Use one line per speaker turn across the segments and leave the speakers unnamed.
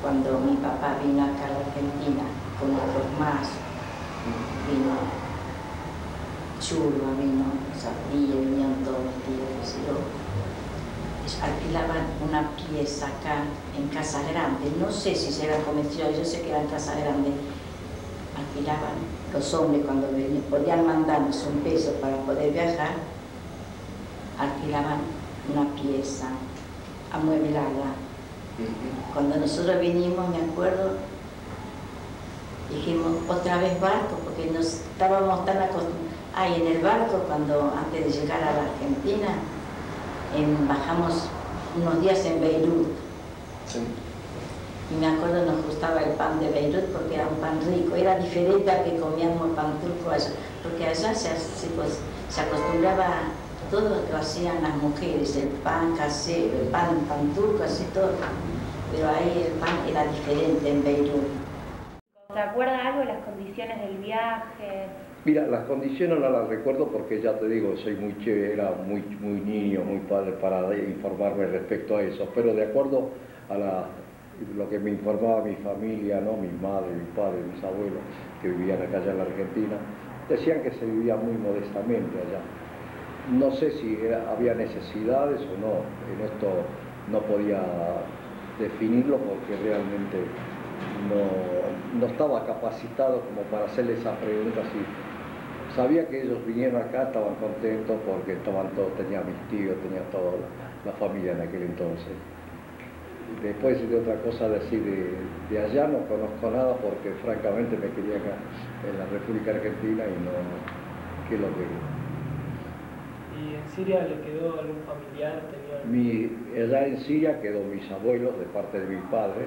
Cuando mi papá vino acá a la Argentina con otros más, vino Churba, vino Zapatilla, vinieron todos los tíos, alquilaban una pieza acá en Casa Grande, no sé si se era comercial, yo sé que era en Casa Grande, alquilaban los hombres cuando venían, podían mandarnos un peso para poder viajar, alquilaban una pieza amueblada. Cuando nosotros vinimos, me acuerdo, dijimos, otra vez barco, porque nos estábamos tan acostumbrados. En el barco, antes de llegar a la Argentina, bajamos unos días en Beirut. Sí. Y me acuerdo, nos gustaba el pan de Beirut porque era un pan rico, era diferente a que comíamos pan turco allá, porque allá se acostumbraba, todo lo hacían las mujeres, el pan casero, el pan turco, así todo. Pero ahí el pan era diferente en Beirut.
¿Se acuerda algo de las condiciones del viaje?
Mira, las condiciones no las recuerdo porque ya te digo, era muy niño, muy padre para informarme respecto a eso, pero de acuerdo a lo que me informaba mi familia, ¿no? Mi madre, mi padre, mis abuelos, que vivían acá allá en la Argentina, decían que se vivía muy modestamente allá. No sé si había necesidades o no, en esto no podía definirlo porque realmente no estaba capacitado como para hacerle esa pregunta. Sabía que ellos vinieron acá, estaban contentos porque tenía mis tíos, tenía toda la familia en aquel entonces. Después de otra cosa decir de allá no conozco nada porque francamente me quería acá en la República Argentina y no, ¿qué es lo que...
¿Y en Siria le quedó algún familiar?
Allá en Siria quedó mis abuelos de parte de mi padre,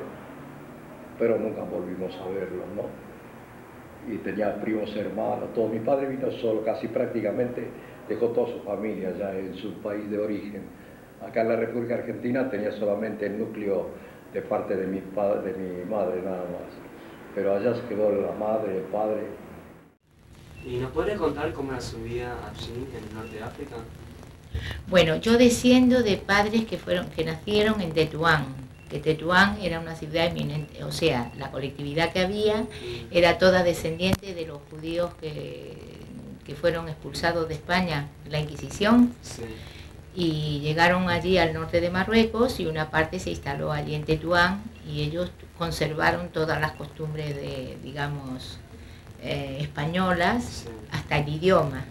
pero nunca volvimos a verlos, ¿no? Y tenía primos hermanos, todo. Mi padre vino solo, casi prácticamente dejó toda su familia allá en su país de origen. Acá en la República Argentina tenía solamente el núcleo de parte de mi madre nada más. Pero allá se quedó la madre, el padre.
¿Y nos podría contar cómo era su vida allí en el norte de África?
Bueno, yo desciendo de padres que nacieron en Tetuán, que Tetuán era una ciudad eminente, o sea, la colectividad que había era toda descendiente de los judíos que fueron expulsados de España, la Inquisición, sí. Y llegaron allí al norte de Marruecos y una parte se instaló allí en Tetuán y ellos conservaron todas las costumbres de, digamos, españolas, sí. Hasta el idioma,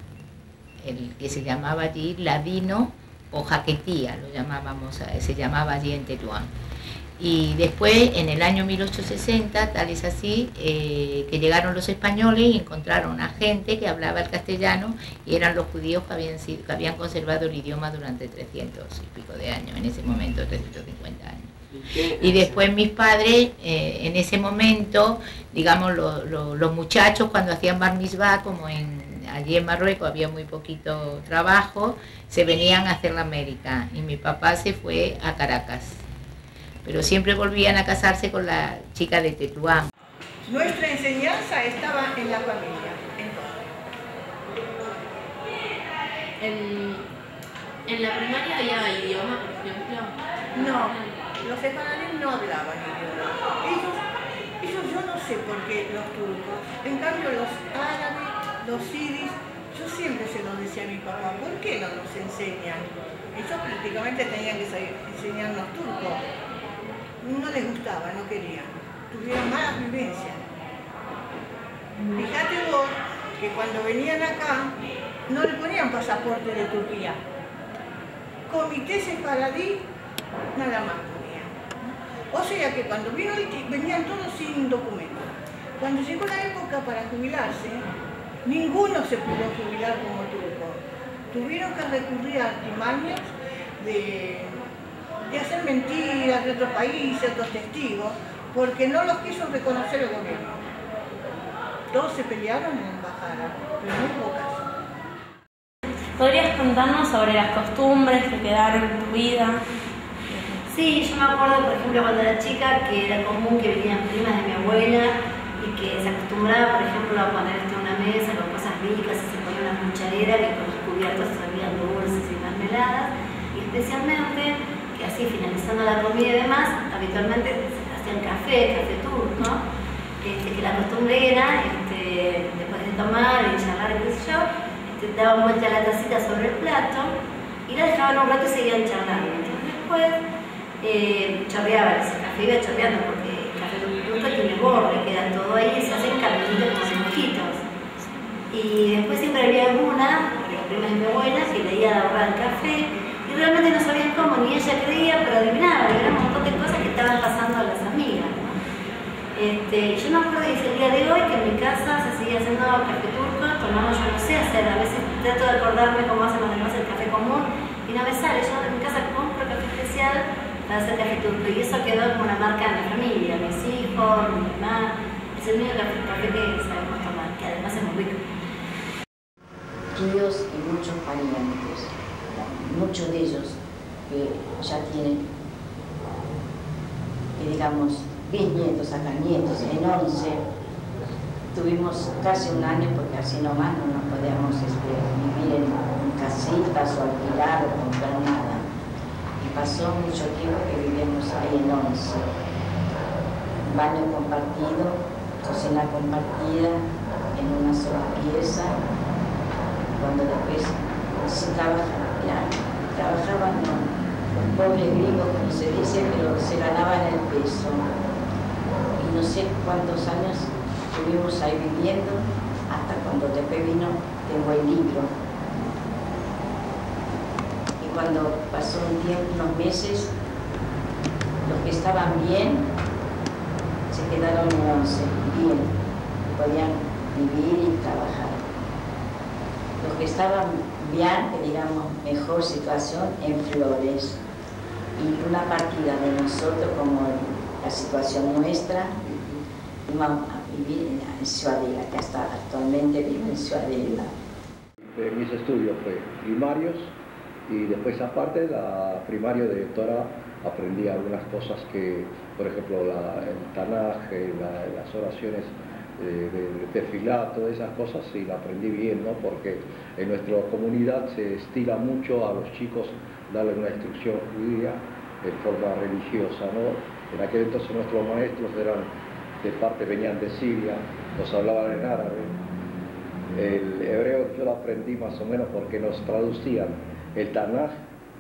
el que se llamaba allí ladino o jaquetía, se llamaba allí en Tetuán. Y después, en el año 1860, tal es así, que llegaron los españoles y encontraron a gente que hablaba el castellano y eran los judíos que habían conservado el idioma durante 300 y pico de años, en ese momento 350 años. Y después mis padres, en ese momento, digamos, los muchachos cuando hacían bar mitzvah, como allí en Marruecos había muy poquito trabajo, se venían a hacer la América y mi papá se fue a Caracas. Pero siempre volvían a casarse con la chica de Tetuán.
Nuestra enseñanza estaba en la familia,
¿En la primaria había idioma, por ejemplo?
No, los españoles no hablaban idioma. Ellos yo no sé por qué los turcos. En cambio los árabes, los siris, yo siempre se lo decía a mi papá, ¿por qué no nos enseñan? Ellos prácticamente tenían que enseñarnos turco. No les gustaba, no querían, tuvieron malas vivencias. Fíjate vos que cuando venían acá no le ponían pasaporte de Turquía. Comité sefaradí, nada más ponían. O sea que cuando venían todos sin documento. Cuando llegó la época para jubilarse, ninguno se pudo jubilar como turco. Tuvieron que recurrir a artimañas de hacer mentiras de otros países, otros testigos, porque no los quiso reconocer el gobierno. todos se pelearon en la embajada, pero no hubo caso.
¿Podrías contarnos sobre las costumbres que quedaron en tu vida?
Sí, yo me acuerdo, por ejemplo, cuando era chica, que era común que vinieran primas de mi abuela y que se acostumbraba, por ejemplo, a poner una mesa con cosas ricas y se ponía una cucharera que con los cubiertos servían dulces y mermeladas, y especialmente que así, finalizando la comida y demás, habitualmente se hacían café turco, que la costumbre era, después de tomar y charlar, qué sé yo, daban vuelta la tacita sobre el plato y la dejaban un rato y seguían charlando. Entonces después chorreaba, ese café iba chorreando porque el café turco tiene borde, queda todo ahí y se hacen caminitos con mojitos. Y después siempre había alguna, las primas de mi abuela, que le iba a ahorrar el café y realmente no sabían cómo, ni ella creía, pero adivinaba, era un montón de cosas que estaban pasando a las amigas, ¿no? Yo me acuerdo que es el día de hoy que en mi casa se sigue haciendo café turco, tomamos, yo no sé hacer, a veces trato de acordarme cómo hacen los demás el café común y no me sale, yo en mi casa compro café especial para hacer café turco y eso quedó como una marca de mi familia, mis hijos, mi mamá, es el único café que sabemos tomar, que además es muy rico.
Tíos y muchos parientes, muchos de ellos que ya tienen, digamos, bisnietos, acá nietos, en 11. Tuvimos casi un año porque así nomás no nos podíamos vivir en casitas o alquilar o comprar nada. Y pasó mucho tiempo que vivimos ahí en 11. Baño compartido, cocina compartida, en una sola pieza. Cuando después se trabajaban los pobres gringos, como se dice, pero se ganaban el peso. Y no sé cuántos años estuvimos ahí viviendo, hasta cuando después vino, tengo el libro. Y cuando pasó un tiempo, unos meses, los que estaban bien, se quedaron en 11, bien, podían vivir y trabajar. Los que estaban bien, que digamos, mejor situación, en Flores. Y una partida de nosotros, como la situación nuestra, íbamos a vivir en Ciudadela, que hasta actualmente vivo en Ciudadela.
Mis estudios fue primarios y después aparte la primaria de Torah aprendí algunas cosas que, por ejemplo, el Tanaj, las oraciones de Tefilá, todas esas cosas, sí, la aprendí bien, ¿no? Porque en nuestra comunidad se estila mucho a los chicos darle una instrucción judía en forma religiosa, ¿no? En aquel entonces nuestros maestros eran de parte, venían de Siria, nos hablaban en árabe. El hebreo yo lo aprendí más o menos porque nos traducían el Tanaj,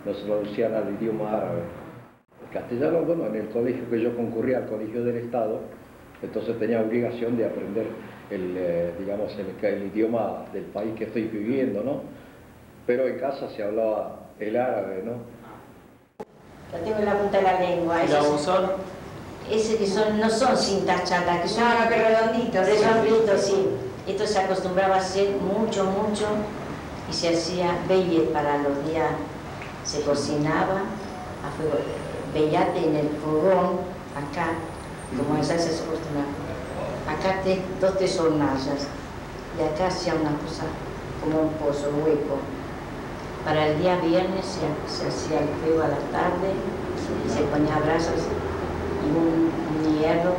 nos traducían al idioma árabe. El castellano, bueno, en el colegio que yo concurría, al colegio del Estado, entonces tenía obligación de aprender digamos, el idioma del país que estoy viviendo, ¿no? Pero en casa se hablaba el árabe, ¿no?
Lo tengo en la punta de la lengua.
¿Y la buzón?
Ese que no son cintas chatas, que son redonditos. Redonditos, sí. Esto se acostumbraba a hacer mucho, y se hacía beyet para los días, se cocinaba a fuego, beyate en el fogón, acá, como esa se acostumbraba. Acá dos hornallas, y acá hacía una cosa como un pozo hueco. Para el día viernes se hacía el fuego a la tarde, se ponía brasas y un hierro,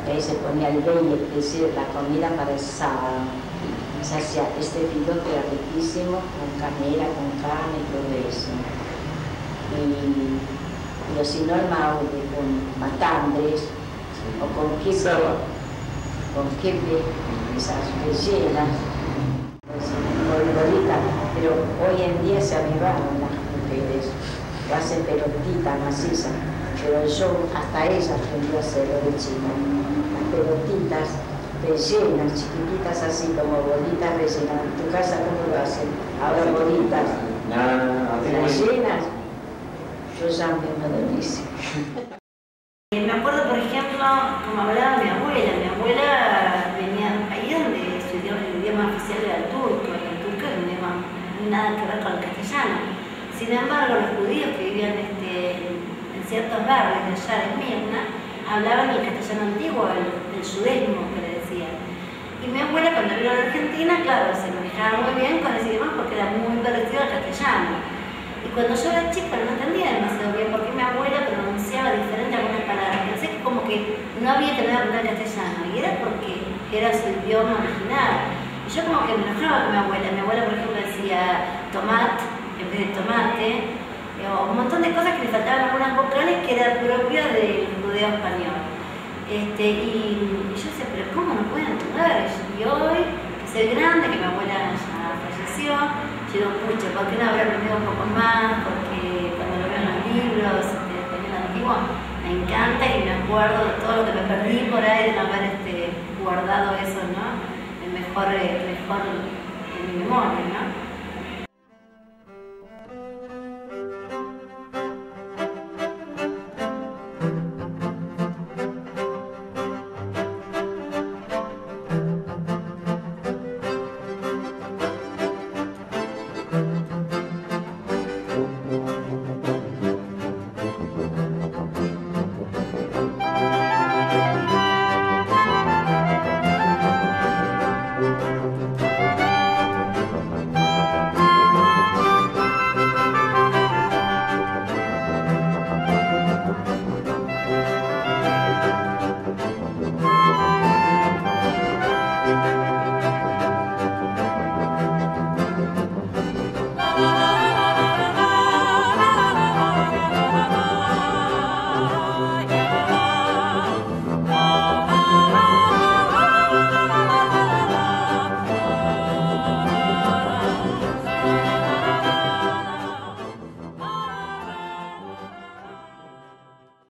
que ahí se ponía el beyet, es decir, la comida para el sábado. Se hacía este fideo que era riquísimo, con canela, con carne y todo eso. Y si no, el maule con matambres o con quepe, esas rellenas, bolitas. Pero hoy en día se avivaron las mujeres, lo hacen pelotita maciza, pero yo hasta ellas aprendí a hacerlo de chica. Las pelotitas rellenas, chiquititas así como bolitas rellenas. ¿En tu casa cómo lo hacen? Ahora bolitas rellenas. Yo ya me delicia.
Me acuerdo, por ejemplo, como hablaba mi abuela venía ahí donde estudió el idioma oficial era el turco, y el turco es un idioma nada que ver con el castellano. Sin embargo, los judíos que vivían en ciertos barrios de allá de Esmirna hablaban el castellano antiguo, el judaísmo que le decían. Y pero en Argentina, claro, se manejaba muy bien con ese idioma porque era muy parecido al castellano. Y cuando yo era chica no entendía demasiado bien por qué mi abuela pronunciaba diferente algunas palabras. Pensé que como que no había que aprender castellano, y era porque era su idioma original. Y yo como que me enojaba con mi abuela. Mi abuela, por ejemplo, decía tomate en vez de tomate, o un montón de cosas que le faltaban algunas vocales que eran propias del judeo español. Y yo decía, pero ¿cómo no pueden entender? Y hoy, que soy grande, que mi abuela ya falleció, yo digo, pucha, ¿por qué no habré aprendido un poco más? Porque cuando lo veo en los libros de español antiguo, me encanta y me acuerdo de todo lo que me perdí por ahí de no haber guardado eso, ¿no? Mejor en mi memoria, ¿no?